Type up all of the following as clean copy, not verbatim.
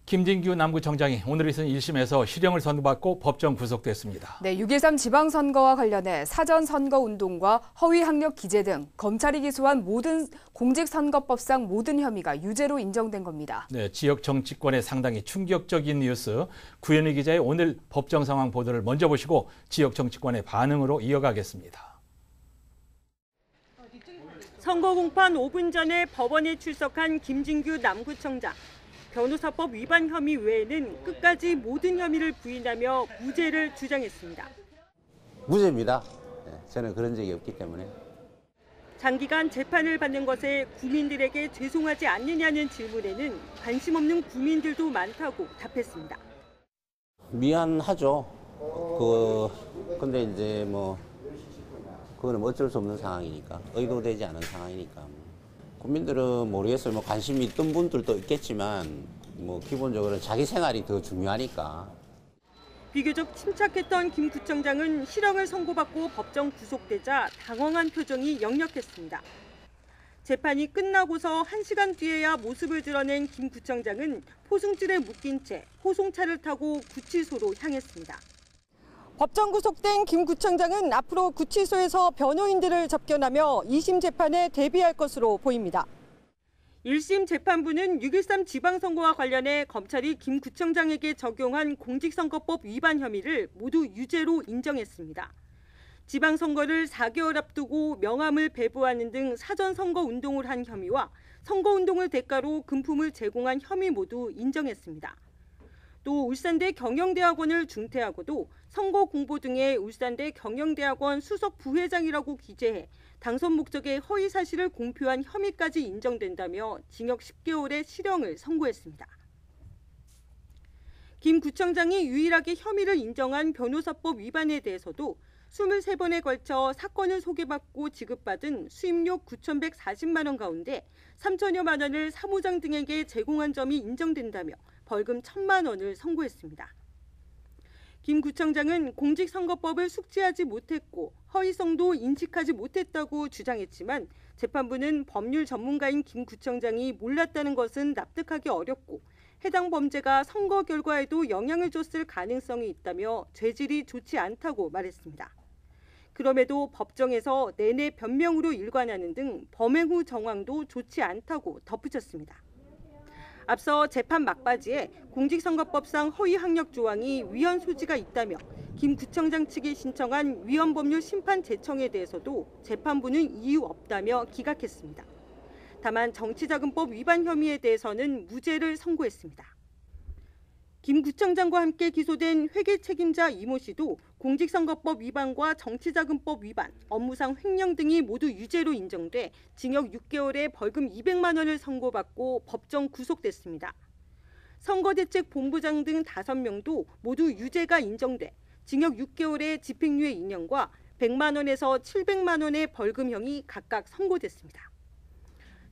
김진규 남구청장이 오늘 있은 1심에서 실형을 선고받고 법정 구속됐습니다. 네, 6.13 지방선거와 관련해 사전선거운동과 허위학력 기재 등 검찰이 기소한 모든 공직선거법상 모든 혐의가 유죄로 인정된 겁니다. 네, 지역 정치권에 상당히 충격적인 뉴스. 구현희 기자의 오늘 법정 상황 보도를 먼저 보시고 지역 정치권의 반응으로 이어가겠습니다. 선거 공판 5분 전에 법원에 출석한 김진규 남구청장. 변호사법 위반 혐의 외에는 끝까지 모든 혐의를 부인하며 무죄를 주장했습니다. 무죄입니다. 저는 그런 적이 없기 때문에. 장기간 재판을 받는 것에 국민들에게 죄송하지 않느냐는 질문에는 관심 없는 국민들도 많다고 답했습니다. 미안하죠. 근데 이제 그거는 어쩔 수 없는 상황이니까, 의도되지 않은 상황이니까. 국민들은 모르겠어요. 관심이 있던 분들도 있겠지만, 기본적으로 자기 생활이 더 중요하니까. 비교적 침착했던 김 구청장은 실형을 선고받고 법정 구속되자 당황한 표정이 역력했습니다. 재판이 끝나고서 1시간 뒤에야 모습을 드러낸 김 구청장은 포승줄에 묶인 채 호송차를 타고 구치소로 향했습니다. 법정 구속된 김 구청장은 앞으로 구치소에서 변호인들을 접견하며 2심 재판에 대비할 것으로 보입니다. 1심 재판부는 6.13 지방선거와 관련해 검찰이 김 구청장에게 적용한 공직선거법 위반 혐의를 모두 유죄로 인정했습니다. 지방선거를 4개월 앞두고 명함을 배부하는 등 사전선거 운동을 한 혐의와 선거운동을 대가로 금품을 제공한 혐의 모두 인정했습니다. 또 울산대 경영대학원을 중퇴하고도 선거 공보 등에 울산대 경영대학원 수석 부회장이라고 기재해 당선 목적의 허위 사실을 공표한 혐의까지 인정된다며 징역 10개월의 실형을 선고했습니다. 김 구청장이 유일하게 혐의를 인정한 변호사법 위반에 대해서도 23번에 걸쳐 사건을 소개받고 지급받은 수임료 9,140만 원 가운데 3천여만 원을 사무장 등에게 제공한 점이 인정된다며 벌금 1,000만 원을 선고했습니다. 김 구청장은 공직선거법을 숙지하지 못했고 허위성도 인식하지 못했다고 주장했지만 재판부는 법률 전문가인 김 구청장이 몰랐다는 것은 납득하기 어렵고 해당 범죄가 선거 결과에도 영향을 줬을 가능성이 있다며 죄질이 좋지 않다고 말했습니다. 그럼에도 법정에서 내내 변명으로 일관하는 등 범행 후 정황도 좋지 않다고 덧붙였습니다. 앞서 재판 막바지에 공직선거법상 허위학력 조항이 위헌 소지가 있다며 김 구청장 측이 신청한 위헌법률 심판 제청에 대해서도 재판부는 이유 없다며 기각했습니다. 다만 정치자금법 위반 혐의에 대해서는 무죄를 선고했습니다. 김 구청장과 함께 기소된 회계 책임자 이모 씨도 공직선거법 위반과 정치자금법 위반, 업무상 횡령 등이 모두 유죄로 인정돼 징역 6개월에 벌금 200만 원을 선고받고 법정 구속됐습니다. 선거대책본부장 등 5명도 모두 유죄가 인정돼 징역 6개월에 집행유예 2년과 100만 원에서 700만 원의 벌금형이 각각 선고됐습니다.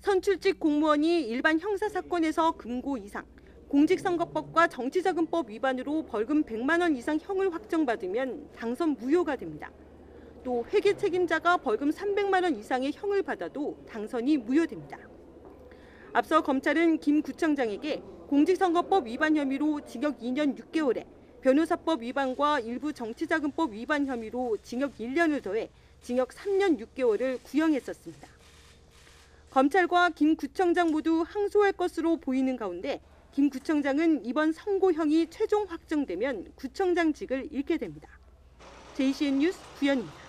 선출직 공무원이 일반 형사사건에서 금고 이상, 공직선거법과 정치자금법 위반으로 벌금 100만 원 이상 형을 확정받으면 당선 무효가 됩니다. 또 회계 책임자가 벌금 300만 원 이상의 형을 받아도 당선이 무효됩니다. 앞서 검찰은 김 구청장에게 공직선거법 위반 혐의로 징역 2년 6개월에 변호사법 위반과 일부 정치자금법 위반 혐의로 징역 1년을 더해 징역 3년 6개월을 구형했었습니다. 검찰과 김 구청장 모두 항소할 것으로 보이는 가운데 김 구청장은 이번 선고형이 최종 확정되면 구청장직을 잃게 됩니다. JCN 뉴스 구현입니다.